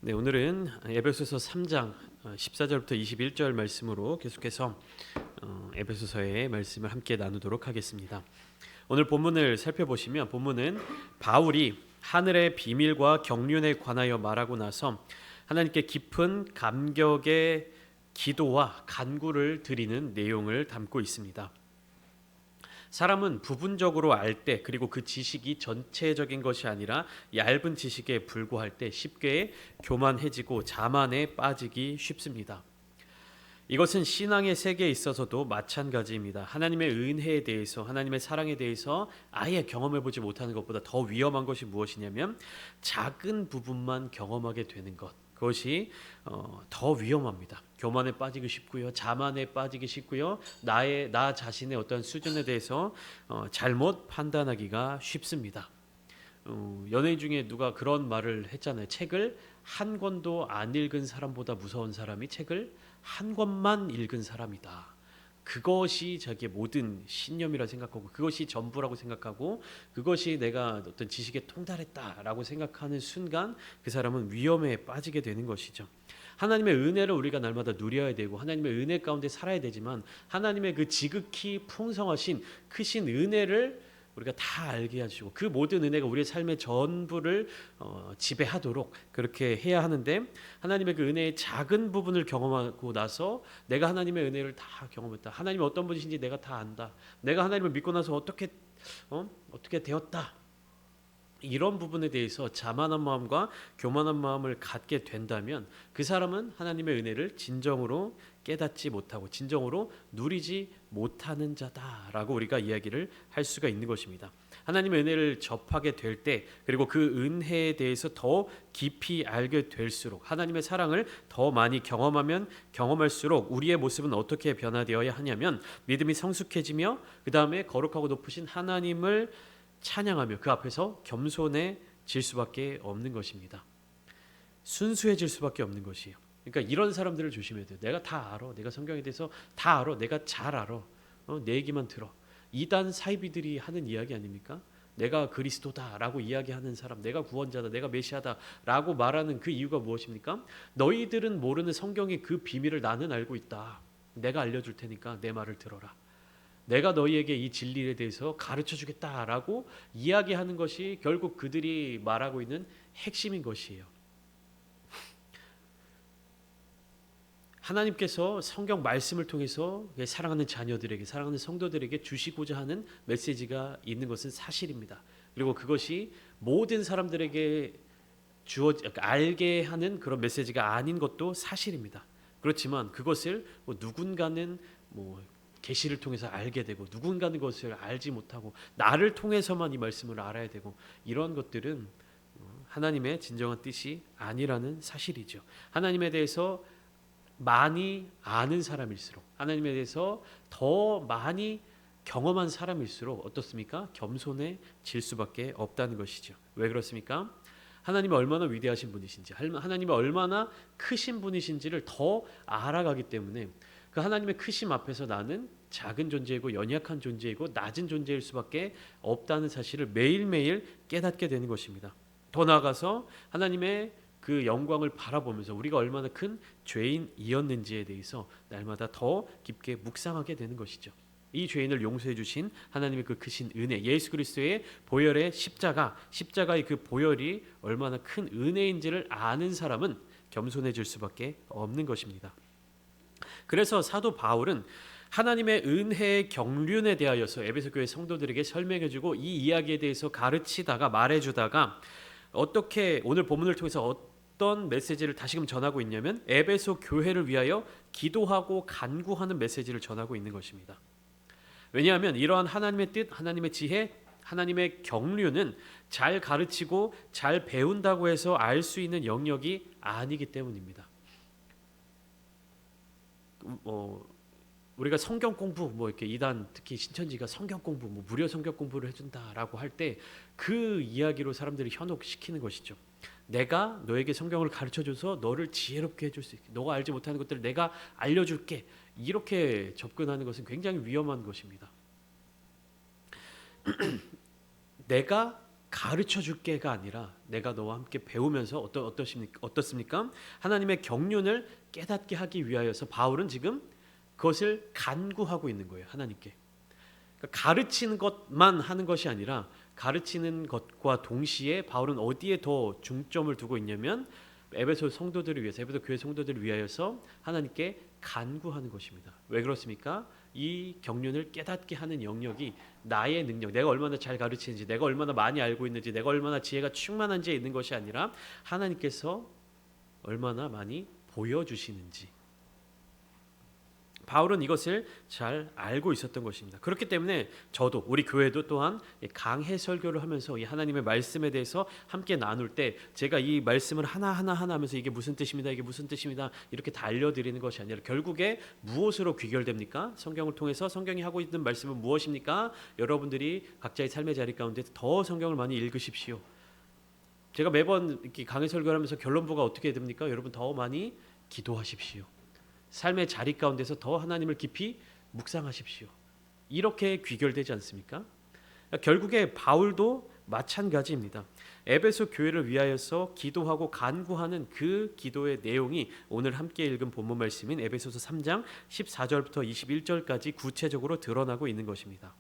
네, 오늘은 에베소서 3장 14절부터 21절 말씀으로 계속해서 에베소서의 말씀을 함께 나누도록 하겠습니다. 오늘 본문을 살펴보시면 본문은 바울이 하늘의 비밀과 경륜에 관하여 말하고 나서 하나님께 깊은 감격의 기도와 간구를 드리는 내용을 담고 있습니다. 사람은 부분적으로 알 때, 그리고 그 지식이 전체적인 것이 아니라 얇은 지식에 불과할 때 쉽게 교만해지고 자만에 빠지기 쉽습니다. 이것은 신앙의 세계에 있어서도 마찬가지입니다. 하나님의 은혜에 대해서, 하나님의 사랑에 대해서 아예 경험해 보지 못하는 것보다 더 위험한 것이 무엇이냐면 작은 부분만 경험하게 되는 것. 그것이 더 위험합니다. 교만에 빠지기 쉽고요, 자만에 빠지기 쉽고요, 나 자신의 어떤 수준에 대해서 잘못 판단하기가 쉽습니다. 연예인 중에 누가 그런 말을 했잖아요. 책을 한 권도 안 읽은 사람보다 무서운 사람이 책을 한 권만 읽은 사람이다. 그것이 자기의 모든 신념이라 생각하고, 그것이 전부라고 생각하고, 그것이 내가 어떤 지식에 통달했다라고 생각하는 순간 그 사람은 위험에 빠지게 되는 것이죠. 하나님의 은혜를 우리가 날마다 누려야 되고, 하나님의 은혜 가운데 살아야 되지만, 하나님의 그 지극히 풍성하신 크신 은혜를 우리가 다 알게 하시고, 그 모든 은혜가 우리의 삶의 전부를 지배하도록 그렇게 해야 하는데, 하나님의 그 은혜의 작은 부분을 경험하고 나서 내가 하나님의 은혜를 다 경험했다, 하나님이 어떤 분이신지 내가 다 안다, 내가 하나님을 믿고 나서 어떻게 되었다, 이런 부분에 대해서 자만한 마음과 교만한 마음을 갖게 된다면 그 사람은 하나님의 은혜를 진정으로 깨닫지 못하고 진정으로 누리지 못하는 자다라고 우리가 이야기를 할 수가 있는 것입니다. 하나님의 은혜를 접하게 될 때, 그리고 그 은혜에 대해서 더 깊이 알게 될수록, 하나님의 사랑을 더 많이 경험하면 경험할수록 우리의 모습은 어떻게 변화되어야 하냐면, 믿음이 성숙해지며 그 다음에 거룩하고 높으신 하나님을 찬양하며 그 앞에서 겸손해질 수밖에 없는 것입니다. 순수해질 수밖에 없는 것이에요. 그러니까 이런 사람들을 조심해야 돼요. 내가 다 알아, 내가 성경에 대해서 다 알아, 내가 잘 알아, 내 얘기만 들어. 이단 사이비들이 하는 이야기 아닙니까? 내가 그리스도다라고 이야기하는 사람, 내가 구원자다, 내가 메시아다라고 말하는 그 이유가 무엇입니까? 너희들은 모르는 성경의 그 비밀을 나는 알고 있다. 내가 알려줄 테니까 내 말을 들어라. 내가 너희에게 이 진리에 대해서 가르쳐 주겠다라고 이야기하는 것이 결국 그들이 말하고 있는 핵심인 것이에요. 하나님께서 성경 말씀을 통해서 사랑하는 자녀들에게, 사랑하는 성도들에게 주시고자 하는 메시지가 있는 것은 사실입니다. 그리고 그것이 모든 사람들에게 알게 하는 그런 메시지가 아닌 것도 사실입니다. 그렇지만 그것을 누군가는 계시를 통해서 알게 되고, 누군가는 것을 알지 못하고 나를 통해서만 이 말씀을 알아야 되고, 이런 것들은 하나님의 진정한 뜻이 아니라는 사실이죠. 하나님에 대해서 많이 아는 사람일수록, 하나님에 대해서 더 많이 경험한 사람일수록 어떻습니까? 겸손해질 수밖에 없다는 것이죠. 왜 그렇습니까? 하나님이 얼마나 위대하신 분이신지, 하나님이 얼마나 크신 분이신지를 더 알아가기 때문에 그 하나님의 크심 앞에서 나는 작은 존재이고 연약한 존재이고 낮은 존재일 수밖에 없다는 사실을 매일매일 깨닫게 되는 것입니다. 더 나아가서 하나님의 그 영광을 바라보면서 우리가 얼마나 큰 죄인이었는지에 대해서 날마다 더 깊게 묵상하게 되는 것이죠. 이 죄인을 용서해 주신 하나님의 그 크신 은혜, 예수 그리스도의 보혈의 십자가의 그 보혈이 얼마나 큰 은혜인지를 아는 사람은 겸손해질 수밖에 없는 것입니다. 그래서 사도 바울은 하나님의 은혜의 경륜에 대하여서 에베소 교회 성도들에게 설명해주고 이 이야기에 대해서 가르치다가 말해주다가, 어떻게 오늘 본문을 통해서 어떤 메시지를 다시금 전하고 있냐면, 에베소 교회를 위하여 기도하고 간구하는 메시지를 전하고 있는 것입니다. 왜냐하면 이러한 하나님의 뜻, 하나님의 지혜, 하나님의 경륜은 잘 가르치고 잘 배운다고 해서 알 수 있는 영역이 아니기 때문입니다. 우리가 성경 공부 이렇게 이단, 특히 신천지가 성경 공부 무료 성경 공부를 해준다라고 할 때 그 이야기로 사람들이 현혹시키는 것이죠. 내가 너에게 성경을 가르쳐줘서 너를 지혜롭게 해줄 수 있게, 너가 알지 못하는 것들을 내가 알려줄게, 이렇게 접근하는 것은 굉장히 위험한 것입니다. 내가 가르쳐 줄게가 아니라 내가 너와 함께 배우면서 어떻습니까? 하나님의 경륜을 깨닫게 하기 위하여서 바울은 지금 그것을 간구하고 있는 거예요. 하나님께. 그러니까 가르치는 것만 하는 것이 아니라 가르치는 것과 동시에 바울은 어디에 더 중점을 두고 있냐면 에베소 성도들을 위해서, 에베소 교회 성도들을 위하여서 하나님께 간구하는 것입니다. 왜 그렇습니까? 이 경륜을 깨닫게 하는 영역이 나의 능력, 내가 얼마나 잘 가르치는지, 내가 얼마나 많이 알고 있는지, 내가 얼마나 지혜가 충만한지에 있는 것이 아니라 하나님께서 얼마나 많이 보여주시는지, 바울은 이것을 잘 알고 있었던 것입니다. 그렇기 때문에 저도, 우리 교회도 또한 강해 설교를 하면서 이 하나님의 말씀에 대해서 함께 나눌 때 제가 이 말씀을 하나하나 하면서 이게 무슨 뜻입니다, 이게 무슨 뜻입니다 이렇게 다 알려드리는 것이 아니라 결국에 무엇으로 귀결됩니까? 성경을 통해서 성경이 하고 있는 말씀은 무엇입니까? 여러분들이 각자의 삶의 자리 가운데 더 성경을 많이 읽으십시오. 제가 매번 이렇게 강해 설교를 하면서 결론부가 어떻게 됩니까? 여러분 더 많이 기도하십시오. 삶의 자리 가운데서 더 하나님을 깊이 묵상하십시오. 이렇게 귀결되지 않습니까? 결국에 바울도 마찬가지입니다. 에베소 교회를 위하여서 기도하고 간구하는 그 기도의 내용이 오늘 함께 읽은 본문 말씀인 에베소서 3장 14절부터 21절까지 구체적으로 드러나고 있는 것입니다.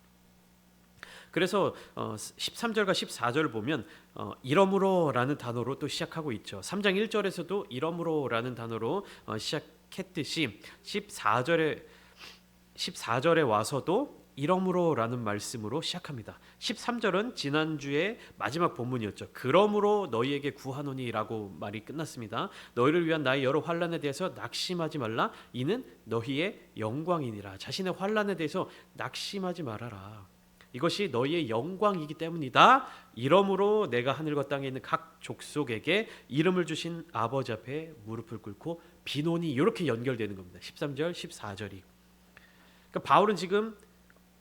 그래서 13절과 14절을 보면 이러므로라는 단어로 또 시작하고 있죠. 3장 1절에서도 이러므로라는 단어로 시작했듯이 14절에 와서도 이러므로라는 말씀으로 시작합니다. 13절은 지난주에 마지막 본문이었죠. 그러므로 너희에게 구하노니라고 말이 끝났습니다. 너희를 위한 나의 여러 환난에 대해서 낙심하지 말라. 이는 너희의 영광이니라. 자신의 환난에 대해서 낙심하지 말아라. 이것이 너희의 영광이기 때문이다. 이러므로 내가 하늘과 땅에 있는 각 족속에게 이름을 주신 아버지 앞에 무릎을 꿇고 비노니, 이렇게 연결되는 겁니다. 13절, 14절이. 그러니까 바울은 지금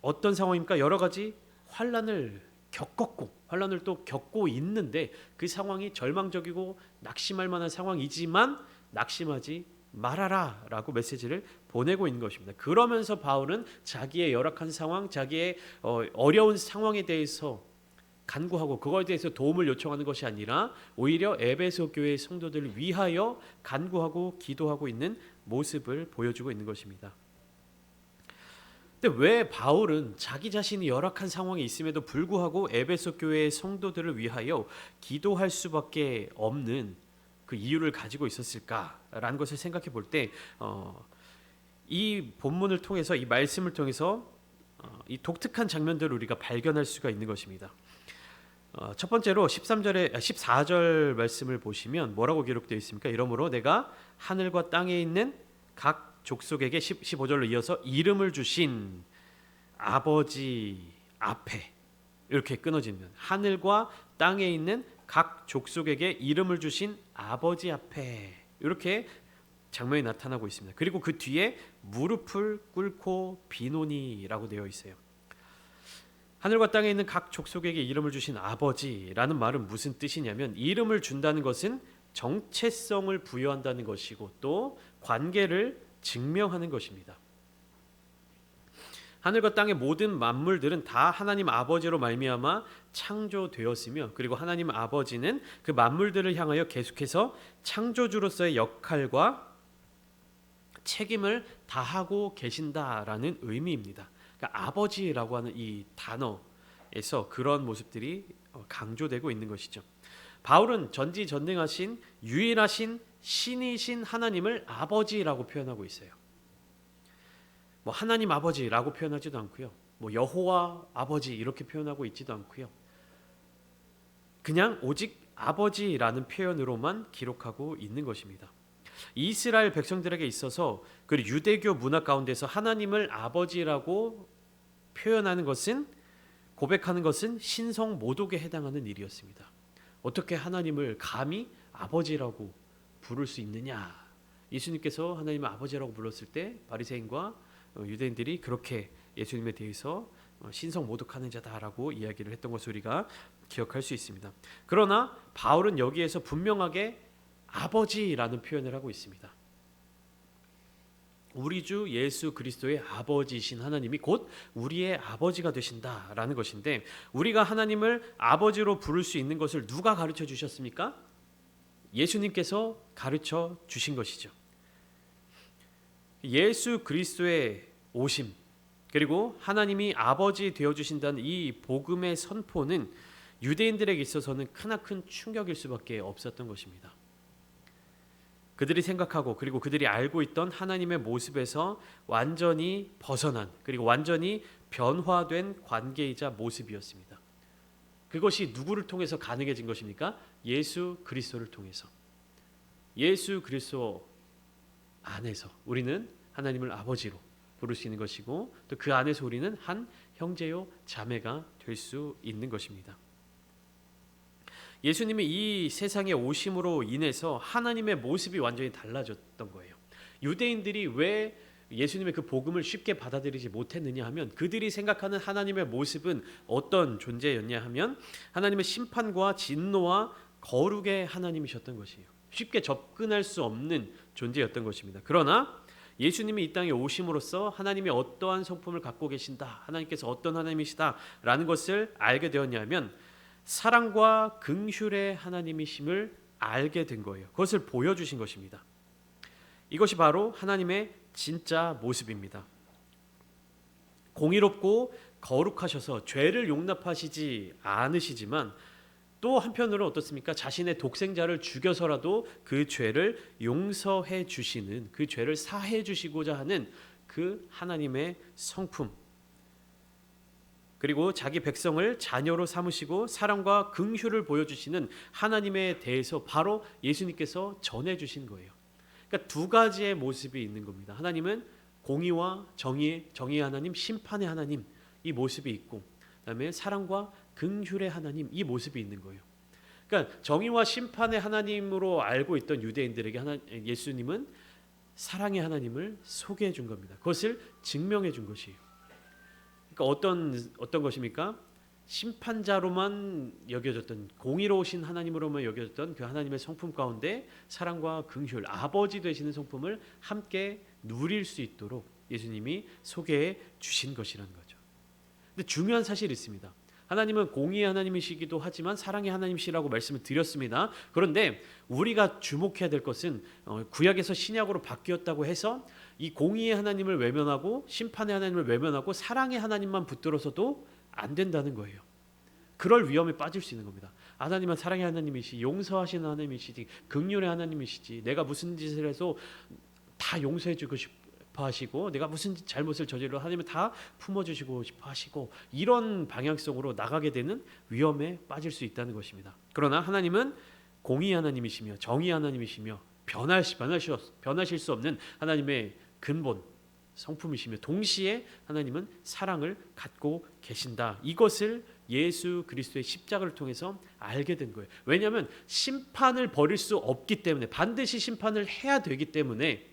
어떤 상황입니까? 여러 가지 환난을 겪었고 환난을 또 겪고 있는데 그 상황이 절망적이고 낙심할 만한 상황이지만 낙심하지 말아라 라고 메시지를 보내고 있는 것입니다. 그러면서 바울은 자기의 열악한 상황, 자기의 어려운 상황에 대해서 간구하고 그거에 대해서 도움을 요청하는 것이 아니라 오히려 에베소 교회의 성도들을 위하여 간구하고 기도하고 있는 모습을 보여주고 있는 것입니다. 근데 왜 바울은 자기 자신이 열악한 상황에 있음에도 불구하고 에베소 교회의 성도들을 위하여 기도할 수밖에 없는 그 이유를 가지고 있었을까라는 것을 생각해 볼 때 이 본문을 통해서, 이 말씀을 통해서 이 독특한 장면들을 우리가 발견할 수가 있는 것입니다. 첫 번째로 14절 말씀을 보시면 뭐라고 기록되어 있습니까? 이러므로 내가 하늘과 땅에 있는 각 족속에게 15절로 이어서 이름을 주신 아버지 앞에, 이렇게 끊어지면 하늘과 땅에 있는 각 족속에게 이름을 주신 아버지 앞에, 이렇게 장면이 나타나고 있습니다. 그리고 그 뒤에 무릎을 꿇고 비노니라고 되어 있어요. 하늘과 땅에 있는 각 족속에게 이름을 주신 아버지라는 말은 무슨 뜻이냐면, 이름을 준다는 것은 정체성을 부여한다는 것이고 또 관계를 증명하는 것입니다. 하늘과 땅의 모든 만물들은 다 하나님 아버지로 말미암아 창조되었으며, 그리고 하나님 아버지는 그 만물들을 향하여 계속해서 창조주로서의 역할과 책임을 다하고 계신다라는 의미입니다. 그러니까 아버지라고 하는 이 단어에서 그런 모습들이 강조되고 있는 것이죠. 바울은 전지전능하신 유일하신 신이신 하나님을 아버지라고 표현하고 있어요. 뭐 하나님 아버지라고 표현하지도 않고요. 뭐 여호와 아버지 이렇게 표현하고 있지도 않고요. 그냥 오직 아버지라는 표현으로만 기록하고 있는 것입니다. 이스라엘 백성들에게 있어서 그리고 유대교 문화 가운데서 하나님을 아버지라고 표현하는 것은, 고백하는 것은 신성 모독에 해당하는 일이었습니다. 어떻게 하나님을 감히 아버지라고 부를 수 있느냐? 예수님께서 하나님을 아버지라고 불렀을 때 바리새인과 유대인들이 그렇게 예수님에 대해서 신성 모독하는 자다라고 이야기를 했던 것을 우리가 기억할 수 있습니다. 그러나 바울은 여기에서 분명하게 아버지라는 표현을 하고 있습니다. 우리 주 예수 그리스도의 아버지이신 하나님이 곧 우리의 아버지가 되신다라는 것인데, 우리가 하나님을 아버지로 부를 수 있는 것을 누가 가르쳐 주셨습니까? 예수님께서 가르쳐 주신 것이죠. 예수 그리스도의 오심, 그리고 하나님이 아버지 되어 주신다는 이 복음의 선포는 유대인들에게 있어서는 크나큰 충격일 수밖에 없었던 것입니다. 그들이 생각하고 그리고 그들이 알고 있던 하나님의 모습에서 완전히 벗어난, 그리고 완전히 변화된 관계이자 모습이었습니다. 그것이 누구를 통해서 가능해진 것입니까? 예수 그리스도를 통해서. 예수 그리스도 안에서 우리는 하나님을 아버지로 부를 수 있는 것이고, 또 그 안에서 우리는 한 형제요 자매가 될 수 있는 것입니다. 예수님이 이 세상에 오심으로 인해서 하나님의 모습이 완전히 달라졌던 거예요. 유대인들이 왜 예수님의 그 복음을 쉽게 받아들이지 못했느냐 하면, 그들이 생각하는 하나님의 모습은 어떤 존재였냐 하면 하나님의 심판과 진노와 거룩의 하나님이셨던 것이에요. 쉽게 접근할 수 없는 존재였던 것입니다. 그러나 예수님이 이 땅에 오심으로써 하나님이 어떠한 성품을 갖고 계신다, 하나님께서 어떤 하나님이시다라는 것을 알게 되었냐면 사랑과 긍휼의 하나님이심을 알게 된 거예요. 그것을 보여주신 것입니다. 이것이 바로 하나님의 진짜 모습입니다. 공의롭고 거룩하셔서 죄를 용납하시지 않으시지만, 또 한편으로 어떻습니까? 자신의 독생자를 죽여서라도 그 죄를 용서해 주시는, 그 죄를 사해 주시고자 하는 그 하나님의 성품, 그리고 자기 백성을 자녀로 삼으시고 사랑과 긍휼을 보여주시는 하나님에 대해서 바로 예수님께서 전해주신 거예요. 그러니까 두 가지의 모습이 있는 겁니다. 하나님은 공의와 정의의 하나님, 심판의 하나님, 이 모습이 있고, 그다음에 사랑과 긍휼의 하나님, 이 모습이 있는 거예요. 그러니까 정의와 심판의 하나님으로 알고 있던 유대인들에게 예수님은 사랑의 하나님을 소개해 준 겁니다. 그것을 증명해 준 것이에요. 그러니까 어떤 것입니까? 심판자로만 여겨졌던, 공의로우신 하나님으로만 여겨졌던 그 하나님의 성품 가운데 사랑과 긍휼, 아버지 되시는 성품을 함께 누릴 수 있도록 예수님이 소개해 주신 것이라는 거죠. 근데 중요한 사실이 있습니다. 하나님은 공의의 하나님이시기도 하지만 사랑의 하나님이시라고 말씀을 드렸습니다. 그런데 우리가 주목해야 될 것은 구약에서 신약으로 바뀌었다고 해서 이 공의의 하나님을 외면하고 심판의 하나님을 외면하고 사랑의 하나님만 붙들어서도 안 된다는 거예요. 그럴 위험에 빠질 수 있는 겁니다. 하나님은 사랑의 하나님이시, 용서하시는 하나님이시지, 긍휼의 하나님이시지, 내가 무슨 짓을 해서 다 용서해 주고 싶어 하시고, 내가 무슨 잘못을 저질러 하나님은 다 품어주시고 싶어 하시고, 이런 방향성으로 나가게 되는 위험에 빠질 수 있다는 것입니다. 그러나 하나님은 공의 하나님이시며 정의 하나님이시며 변하실 수 없는 하나님의 근본 성품이시며, 동시에 하나님은 사랑을 갖고 계신다. 이것을 예수 그리스도의 십자가를 통해서 알게 된 거예요. 왜냐하면 심판을 버릴 수 없기 때문에, 반드시 심판을 해야 되기 때문에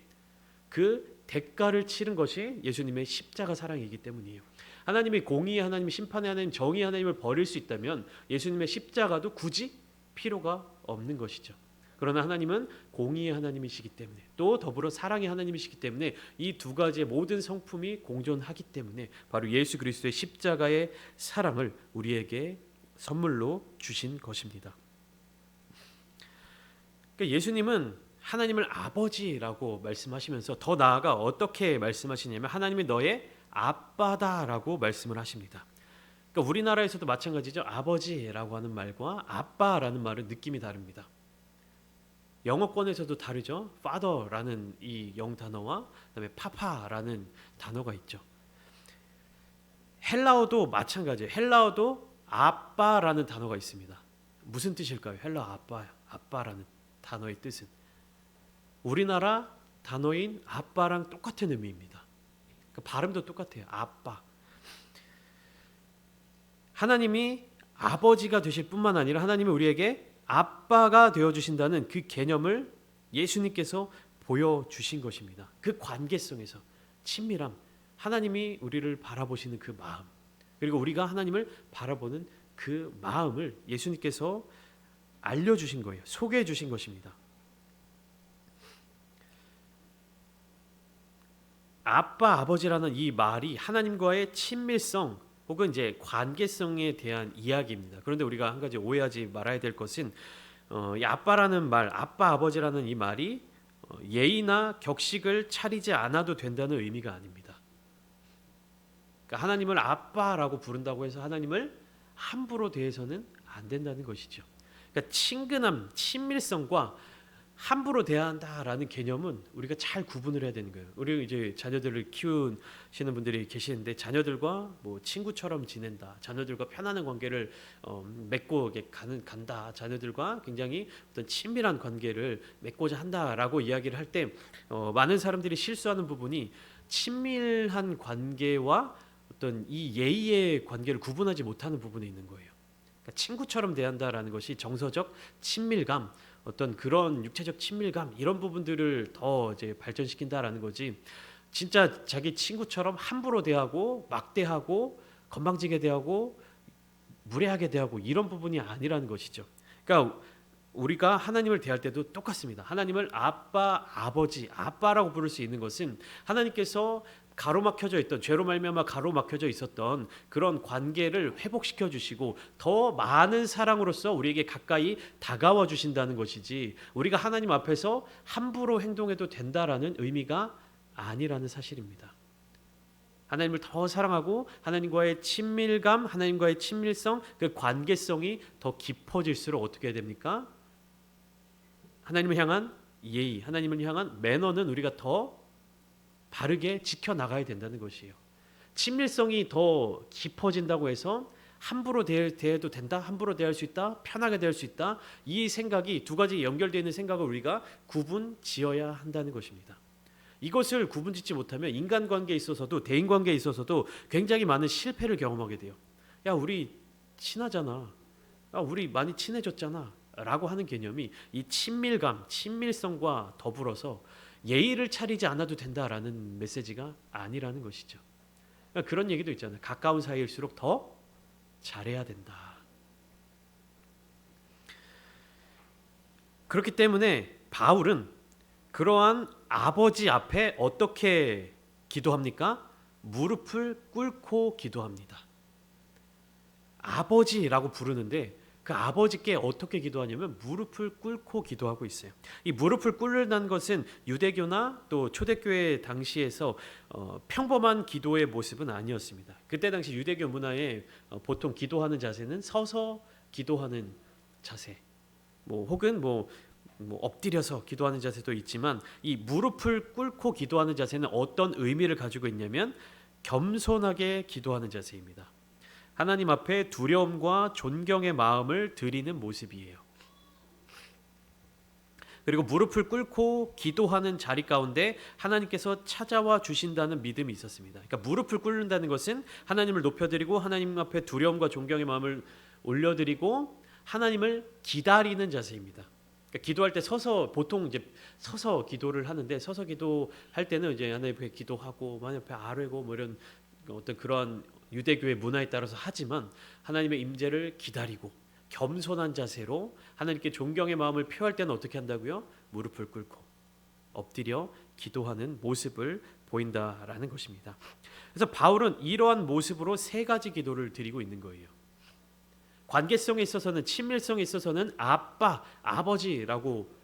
그 대가를 치른 것이 예수님의 십자가 사랑이기 때문이에요. 하나님이 공의의 하나님, 심판의 하나님, 정의의 하나님을 버릴 수 있다면 예수님의 십자가도 굳이 필요가 없는 것이죠. 그러나 하나님은 공의의 하나님이시기 때문에, 또 더불어 사랑의 하나님이시기 때문에 이 두 가지의 모든 성품이 공존하기 때문에 바로 예수 그리스도의 십자가의 사랑을 우리에게 선물로 주신 것입니다. 그러니까 예수님은 하나님을 아버지라고 말씀하시면서 더 나아가 어떻게 말씀하시냐면 하나님이 너의 아빠다라고 말씀을 하십니다. 그러니까 우리나라에서도 마찬가지죠. 아버지라고 하는 말과 아빠라는 말은 느낌이 다릅니다. 영어권에서도 다르죠. father라는 이 영단어와 그다음에 papa라는 단어가 있죠. 헬라어도 마찬가지예요. 헬라어도 아빠라는 단어가 있습니다. 무슨 뜻일까요? 헬라어 아빠라는 단어의 뜻은 우리나라 단어인 아빠랑 똑같은 의미입니다. 그러니까 발음도 똑같아요. 아빠. 하나님이 아버지가 되실 뿐만 아니라 하나님이 우리에게 아빠가 되어주신다는 그 개념을 예수님께서 보여주신 것입니다. 그 관계성에서 친밀함, 하나님이 우리를 바라보시는 그 마음, 그리고 우리가 하나님을 바라보는 그 마음을 예수님께서 알려주신 거예요. 소개해 주신 것입니다. 아빠 아버지라는 이 말이 하나님과의 친밀성 혹은 이제 관계성에 대한 이야기입니다. 그런데 우리가 한 가지 오해하지 말아야 될 것은 이 아빠라는 말, 아빠 아버지라는 이 말이 예의나 격식을 차리지 않아도 된다는 의미가 아닙니다. 그러니까 하나님을 아빠라고 부른다고 해서 하나님을 함부로 대해서는 안 된다는 것이죠. 그러니까 친근함, 친밀성과 함부로 대해야 한다라는 개념은 우리가 잘 구분을 해야 되는 거예요. 우리 이제 자녀들을 키우시는 분들이 계시는데 자녀들과 뭐 친구처럼 지낸다, 자녀들과 편안한 관계를 맺고 간다, 자녀들과 굉장히 어떤 친밀한 관계를 맺고자 한다라고 이야기를 할 때 많은 사람들이 실수하는 부분이 친밀한 관계와 어떤 이 예의의 관계를 구분하지 못하는 부분에 있는 거예요. 그러니까 친구처럼 대한다라는 것이 정서적 친밀감, 어떤 그런 육체적 친밀감 이런 부분들을 더 이제 발전시킨다라는 거지. 진짜 자기 친구처럼 함부로 대하고 막대하고 건방지게 대하고 무례하게 대하고 이런 부분이 아니라는 것이죠. 그러니까 우리가 하나님을 대할 때도 똑같습니다. 하나님을 아빠, 아버지, 아빠라고 부를 수 있는 것은 하나님께서 가로막혀져 있던 죄로 말미암아 가로막혀져 있었던 그런 관계를 회복시켜 주시고 더 많은 사랑으로서 우리에게 가까이 다가와 주신다는 것이지 우리가 하나님 앞에서 함부로 행동해도 된다라는 의미가 아니라는 사실입니다. 하나님을 더 사랑하고 하나님과의 친밀감, 하나님과의 친밀성, 그 관계성이 더 깊어질수록 어떻게 해야 됩니까? 하나님을 향한 예의, 하나님을 향한 매너는 우리가 더 바르게 지켜나가야 된다는 것이에요. 친밀성이 더 깊어진다고 해서 함부로 대해도 된다, 함부로 대할 수 있다, 편하게 대할 수 있다, 이 생각이 두 가지 연결되어 있는 생각을 우리가 구분 지어야 한다는 것입니다. 이것을 구분짓지 못하면 인간관계에 있어서도 대인관계에 있어서도 굉장히 많은 실패를 경험하게 돼요. 야, 우리 친하잖아, 야, 우리 많이 친해졌잖아 라고 하는 개념이 이 친밀감, 친밀성과 더불어서 예의를 차리지 않아도 된다라는 메시지가 아니라는 것이죠. 그러니까 그런 얘기도 있잖아요. 가까운 사이일수록 더 잘해야 된다. 그렇기 때문에 바울은 그러한 아버지 앞에 어떻게 기도합니까? 무릎을 꿇고 기도합니다. 아버지라고 부르는데 그 아버지께 어떻게 기도하냐면 무릎을 꿇고 기도하고 있어요. 이 무릎을 꿇는다는 것은 유대교나 또 초대교회 당시에서 평범한 기도의 모습은 아니었습니다. 그때 당시 유대교 문화에 보통 기도하는 자세는 서서 기도하는 자세, 혹은 엎드려서 기도하는 자세도 있지만 이 무릎을 꿇고 기도하는 자세는 어떤 의미를 가지고 있냐면 겸손하게 기도하는 자세입니다. 하나님 앞에 두려움과 존경의 마음을 드리는 모습이에요. 그리고 무릎을 꿇고 기도하는 자리 가운데 하나님께서 찾아와 주신다는 믿음이 있었습니다. 그러니까 무릎을 꿇는다는 것은 하나님을 높여드리고 하나님 앞에 두려움과 존경의 마음을 올려드리고 하나님을 기다리는 자세입니다. 그러니까 기도할 때 보통 이제 서서 기도를 하는데 서서 기도할 때는 이제 하나님 앞에 기도하고 하나님 앞에 아뢰고 이런 어떤 그러한 유대교의 문화에 따라서 하지만 하나님의 임재를 기다리고 겸손한 자세로 하나님께 존경의 마음을 표할 때는 어떻게 한다고요? 무릎을 꿇고 엎드려 기도하는 모습을 보인다라는 것입니다. 그래서 바울은 이러한 모습으로 세 가지 기도를 드리고 있는 거예요. 관계성에 있어서는 친밀성에 있어서는 아빠, 아버지라고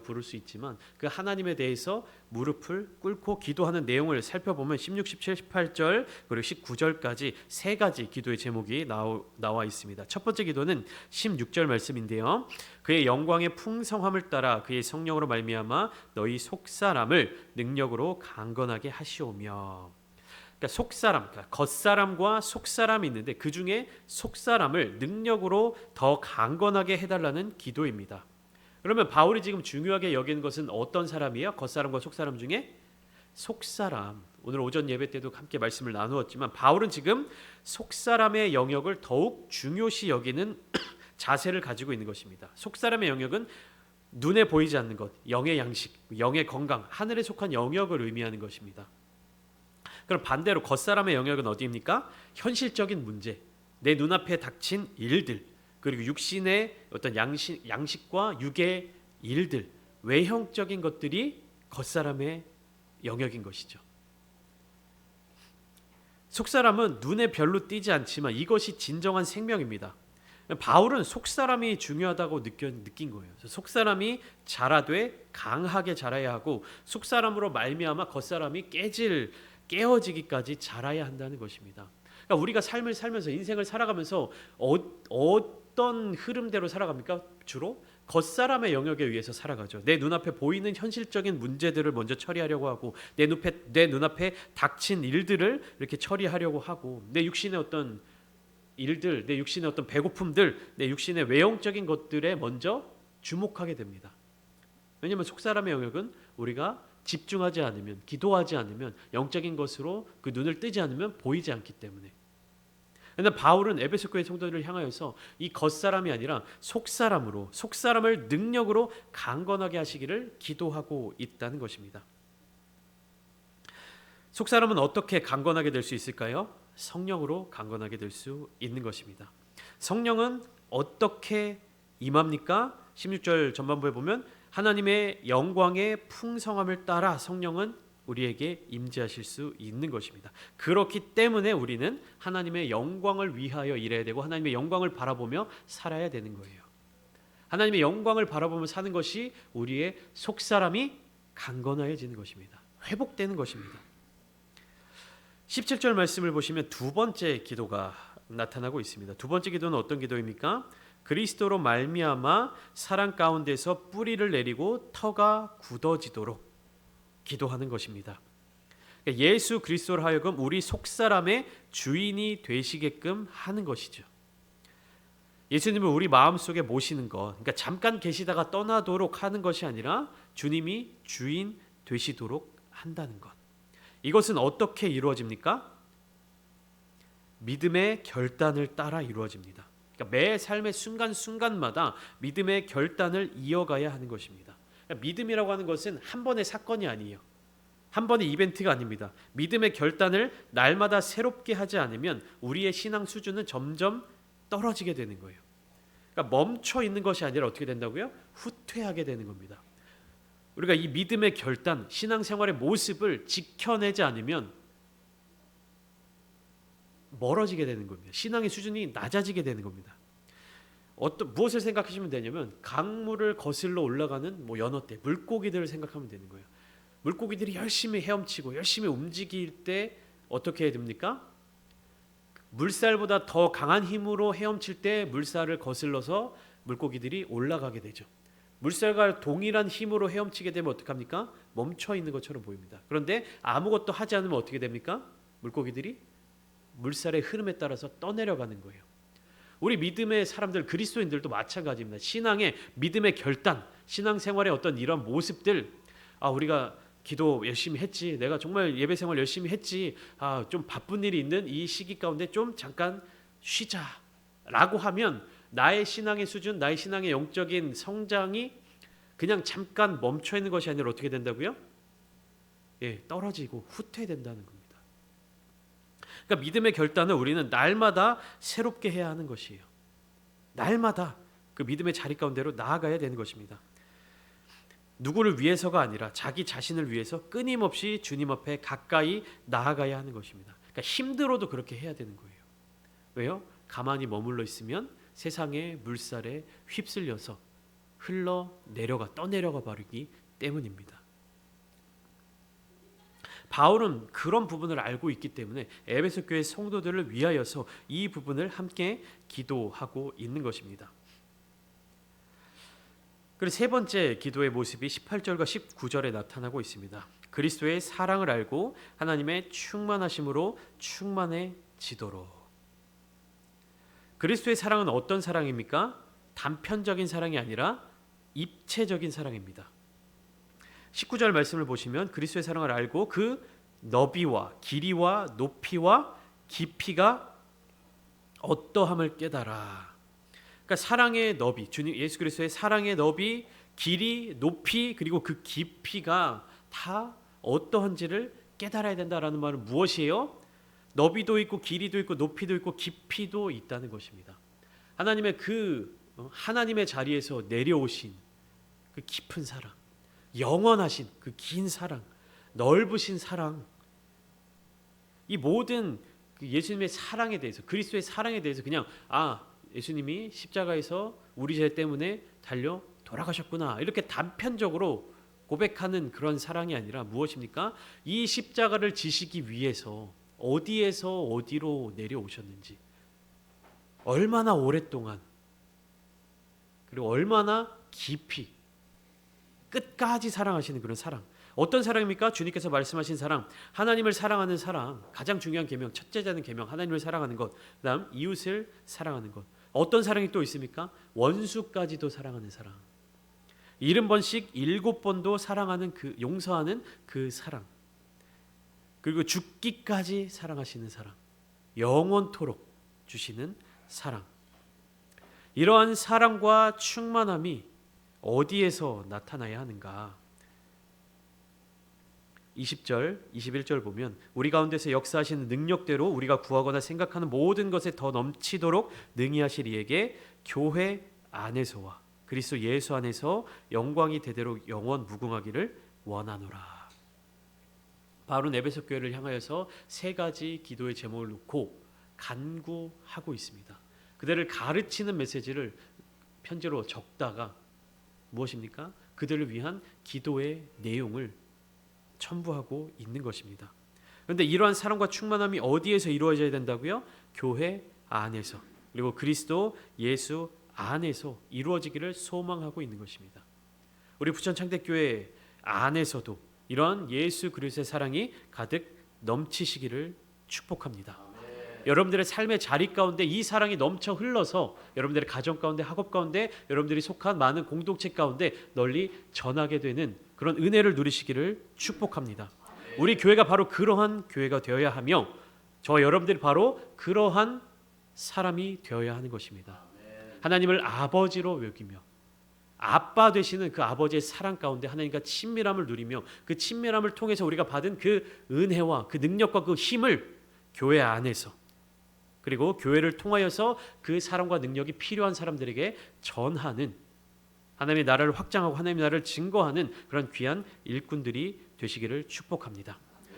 부를 수 있지만 그 하나님에 대해서 무릎을 꿇고 기도하는 내용을 살펴보면 16, 17, 18절 그리고 19절까지 세 가지 기도의 제목이 나와 있습니다. 첫 번째 기도는 16절 말씀인데요. 그의 영광의 풍성함을 따라 그의 성령으로 말미암아 너희 속사람을 능력으로 강건하게 하시오며. 그러니까 속사람, 그러니까 겉사람과 속사람이 있는데 그 중에 속사람을 능력으로 더 강건하게 해달라는 기도입니다. 그러면 바울이 지금 중요하게 여기는 것은 어떤 사람이에요? 겉사람과 속사람 중에 속사람. 오늘 오전 예배 때도 함께 말씀을 나누었지만 바울은 지금 속사람의 영역을 더욱 중요시 여기는 자세를 가지고 있는 것입니다. 속사람의 영역은 눈에 보이지 않는 것, 영의 양식, 영의 건강, 하늘에 속한 영역을 의미하는 것입니다. 그럼 반대로 겉사람의 영역은 어디입니까? 현실적인 문제, 내 눈앞에 닥친 일들, 그리고 육신의 어떤 양식과 육의 일들, 외형적인 것들이 겉사람의 영역인 것이죠. 속사람은 눈에 별로 띄지 않지만 이것이 진정한 생명입니다. 바울은 속사람이 중요하다고 느낀 거예요. 속사람이 자라되 강하게 자라야 하고 속사람으로 말미암아 겉사람이 깨어지기까지 자라야 한다는 것입니다. 그러니까 우리가 삶을 살면서 인생을 살아가면서 어떤 흐름대로 살아갑니까? 주로 겉사람의 영역에 의해서 살아가죠. 내 눈앞에 보이는 현실적인 문제들을 먼저 처리하려고 하고 내 눈앞에 닥친 일들을 이렇게 처리하려고 하고 내 육신의 어떤 일들, 내 육신의 어떤 배고픔들, 내 육신의 외형적인 것들에 먼저 주목하게 됩니다. 왜냐하면 속사람의 영역은 우리가 집중하지 않으면, 기도하지 않으면, 영적인 것으로 그 눈을 뜨지 않으면 보이지 않기 때문에. 그런데 바울은 에베소 교회 성도들을 향하여서 이 겉사람이 아니라 속사람으로, 속사람을 능력으로 강건하게 하시기를 기도하고 있다는 것입니다. 속사람은 어떻게 강건하게 될 수 있을까요? 성령으로 강건하게 될 수 있는 것입니다. 성령은 어떻게 임합니까? 16절 전반부에 보면 하나님의 영광의 풍성함을 따라 성령은 우리에게 임재하실 수 있는 것입니다. 그렇기 때문에 우리는 하나님의 영광을 위하여 일해야 되고 하나님의 영광을 바라보며 살아야 되는 거예요. 하나님의 영광을 바라보며 사는 것이 우리의 속사람이 강건해지는 것입니다. 회복되는 것입니다. 17절 말씀을 보시면 두 번째 기도가 나타나고 있습니다. 두 번째 기도는 어떤 기도입니까? 그리스도로 말미암아 사랑 가운데서 뿌리를 내리고 터가 굳어지도록 기도하는 것입니다. 예수 그리스도로 하여금 우리 속사람의 주인이 되시게끔 하는 것이죠. 예수님을 우리 마음속에 모시는 것, 그러니까 잠깐 계시다가 떠나도록 하는 것이 아니라 주님이 주인 되시도록 한다는 것. 이것은 어떻게 이루어집니까? 믿음의 결단을 따라 이루어집니다. 그러니까 매 삶의 순간순간마다 믿음의 결단을 이어가야 하는 것입니다. 그러니까 믿음이라고 하는 것은 한 번의 사건이 아니에요. 한 번의 이벤트가 아닙니다. 믿음의 결단을 날마다 새롭게 하지 않으면 우리의 신앙 수준은 점점 떨어지게 되는 거예요. 그러니까 멈춰 있는 것이 아니라 어떻게 된다고요? 후퇴하게 되는 겁니다. 우리가 이 믿음의 결단, 신앙생활의 모습을 지켜내지 않으면 멀어지게 되는 겁니다. 신앙의 수준이 낮아지게 되는 겁니다. 무엇을 생각하시면 되냐면 강물을 거슬러 올라가는 연어떼, 물고기들을 생각하면 되는 거예요. 물고기들이 열심히 헤엄치고 열심히 움직일 때 어떻게 해야 됩니까? 물살보다 더 강한 힘으로 헤엄칠 때 물살을 거슬러서 물고기들이 올라가게 되죠. 물살과 동일한 힘으로 헤엄치게 되면 어떡합니까? 멈춰 있는 것처럼 보입니다. 그런데 아무것도 하지 않으면 어떻게 됩니까? 물고기들이 물살의 흐름에 따라서 떠내려가는 거예요. 우리 믿음의 사람들, 그리스도인들도 마찬가지입니다. 신앙의 믿음의 결단, 신앙생활의 어떤 이런 모습들, 우리가 기도 열심히 했지, 내가 정말 예배생활 열심히 했지, 좀 바쁜 일이 있는 이 시기 가운데 좀 잠깐 쉬자라고 하면 나의 신앙의 수준, 나의 신앙의 영적인 성장이 그냥 잠깐 멈춰 있는 것이 아니라 어떻게 된다고요? 떨어지고 후퇴된다는 겁니다. 그러니까 믿음의 결단을 우리는 날마다 새롭게 해야 하는 것이에요. 날마다 그 믿음의 자리 가운데로 나아가야 되는 것입니다. 누구를 위해서가 아니라 자기 자신을 위해서 끊임없이 주님 앞에 가까이 나아가야 하는 것입니다. 그러니까 힘들어도 그렇게 해야 되는 거예요. 왜요? 가만히 머물러 있으면 세상의 물살에 휩쓸려서 떠내려가 버리기 때문입니다. 바울은 그런 부분을 알고 있기 때문에 에베소 교회 성도들을 위하여서 이 부분을 함께 기도하고 있는 것입니다. 그리고 세 번째 기도의 모습이 18절과 19절에 나타나고 있습니다. 그리스도의 사랑을 알고 하나님의 충만하심으로 충만해지도록. 그리스도의 사랑은 어떤 사랑입니까? 단편적인 사랑이 아니라 입체적인 사랑입니다. 19절 말씀을 보시면 그리스도의 사랑을 알고 그 너비와 길이와 높이와 깊이가 어떠함을 깨달아. 그러니까 사랑의 너비, 주님 예수 그리스도의 사랑의 너비, 길이, 높이 그리고 그 깊이가 다 어떠한지를 깨달아야 된다라는 말은 무엇이에요? 너비도 있고 길이도 있고 높이도 있고 깊이도 있다는 것입니다. 하나님의 자리에서 내려오신 그 깊은 사랑, 영원하신 그 긴 사랑, 넓으신 사랑, 이 모든 그 예수님의 사랑에 대해서, 그리스도의 사랑에 대해서 그냥 예수님이 십자가에서 우리 죄 때문에 달려 돌아가셨구나 이렇게 단편적으로 고백하는 그런 사랑이 아니라 무엇입니까? 이 십자가를 지시기 위해서 어디에서 어디로 내려오셨는지, 얼마나 오랫동안, 그리고 얼마나 깊이 끝까지 사랑하시는 그런 사랑. 어떤 사랑입니까? 주님께서 말씀하신 사랑, 하나님을 사랑하는 사랑, 가장 중요한 계명, 첫째자는 계명, 하나님을 사랑하는 것, 그다음 이웃을 사랑하는 것. 어떤 사랑이 또 있습니까? 원수까지도 사랑하는 사랑. 70번씩 7번도 사랑하는 그 용서하는 그 사랑. 그리고 죽기까지 사랑하시는 사랑. 영원토록 주시는 사랑. 이러한 사랑과 충만함이 어디에서 나타나야 하는가? 20절, 21절 보면 우리 가운데서 역사하시는 능력대로 우리가 구하거나 생각하는 모든 것에 더 넘치도록 능히 하실 이에게 교회 안에서와 그리스도 예수 안에서 영광이 대대로 영원 무궁하기를 원하노라. 바울은 에베소 교회를 향하여서 세 가지 기도의 제목을 놓고 간구하고 있습니다. 그들을 가르치는 메시지를 편지로 적다가 무엇입니까? 그들을 위한 기도의 내용을 첨부하고 있는 것입니다. 그런데 이러한 사랑과 충만함이 어디에서 이루어져야 된다고요? 교회 안에서, 그리고 그리스도 예수 안에서 이루어지기를 소망하고 있는 것입니다. 우리 부천 창대교회 안에서도 이러한 예수 그리스도의 사랑이 가득 넘치시기를 축복합니다. 여러분들의 삶의 자리 가운데 이 사랑이 넘쳐 흘러서 여러분들의 가정 가운데, 학업 가운데, 여러분들이 속한 많은 공동체 가운데 널리 전하게 되는 그런 은혜를 누리시기를 축복합니다. 우리 교회가 바로 그러한 교회가 되어야 하며 저와 여러분들이 바로 그러한 사람이 되어야 하는 것입니다. 하나님을 아버지로 여기며 아빠 되시는 그 아버지의 사랑 가운데 하나님과 친밀함을 누리며 그 친밀함을 통해서 우리가 받은 그 은혜와 그 능력과 그 힘을 교회 안에서, 그리고 교회를 통하여서 그 사랑과 능력이 필요한 사람들에게 전하는, 하나님의 나라를 확장하고 하나님의 나라를 증거하는 그런 귀한 일꾼들이 되시기를 축복합니다.